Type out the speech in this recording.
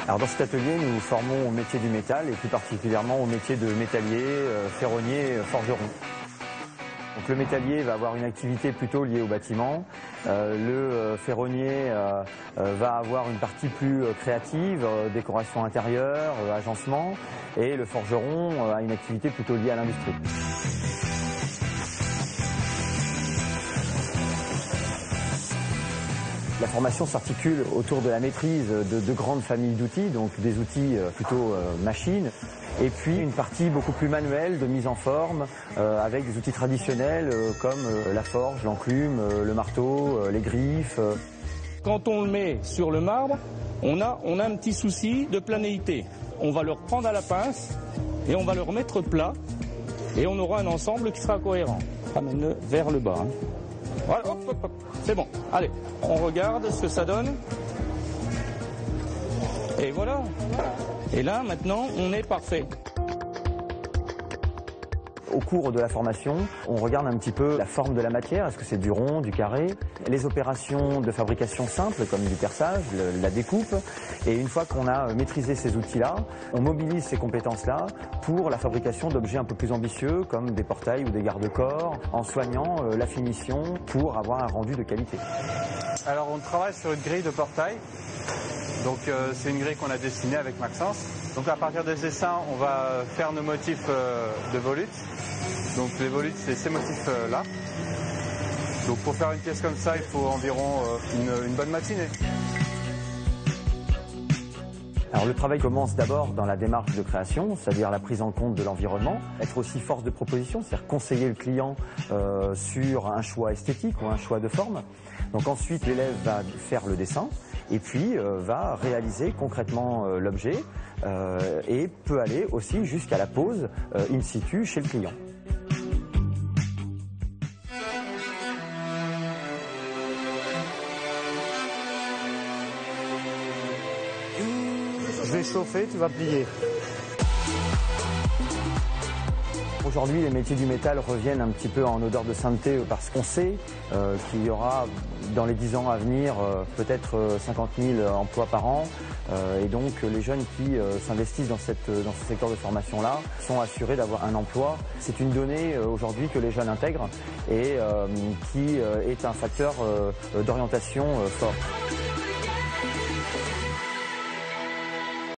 Alors dans cet atelier, nous formons au métier du métal et plus particulièrement au métier de métallier, ferronnier, forgeron. Donc le métallier va avoir une activité plutôt liée au bâtiment, le ferronnier va avoir une partie plus créative, décoration intérieure, agencement, et le forgeron a une activité plutôt liée à l'industrie. La formation s'articule autour de la maîtrise de grandes familles d'outils, donc des outils plutôt machines, et puis une partie beaucoup plus manuelle de mise en forme avec des outils traditionnels comme la forge, l'enclume, le marteau, les griffes. Quand on le met sur le marbre, on a un petit souci de planéité. On va le reprendre à la pince et on va le remettre plat et on aura un ensemble qui sera cohérent. Ramène-le vers le bas. Voilà, hop, hop, hop. C'est bon. Allez, on regarde ce que ça donne. Et voilà. Et là, maintenant, on est parfait. Au cours de la formation, on regarde un petit peu la forme de la matière, est-ce que c'est du rond, du carré, les opérations de fabrication simples comme du perçage, la découpe, et une fois qu'on a maîtrisé ces outils-là, on mobilise ces compétences-là pour la fabrication d'objets un peu plus ambitieux comme des portails ou des garde-corps, en soignant la finition pour avoir un rendu de qualité. Alors on travaille sur une grille de portail, donc c'est une grille qu'on a dessinée avec Maxence. Donc à partir des dessins, on va faire nos motifs de volutes. Donc les volutes, c'est ces motifs-là. Donc pour faire une pièce comme ça, il faut environ une bonne matinée. Alors le travail commence d'abord dans la démarche de création, c'est-à-dire la prise en compte de l'environnement, être aussi force de proposition, c'est-à-dire conseiller le client sur un choix esthétique ou un choix de forme. Donc ensuite l'élève va faire le dessin et puis va réaliser concrètement l'objet et peut aller aussi jusqu'à la pose in situ chez le client. Je vais chauffer, tu vas plier. Aujourd'hui, les métiers du métal reviennent un petit peu en odeur de sainteté parce qu'on sait qu'il y aura dans les 10 ans à venir peut-être 50 000 emplois par an. Et donc les jeunes qui s'investissent dans ce secteur de formation-là sont assurés d'avoir un emploi. C'est une donnée aujourd'hui que les jeunes intègrent et qui est un facteur d'orientation fort.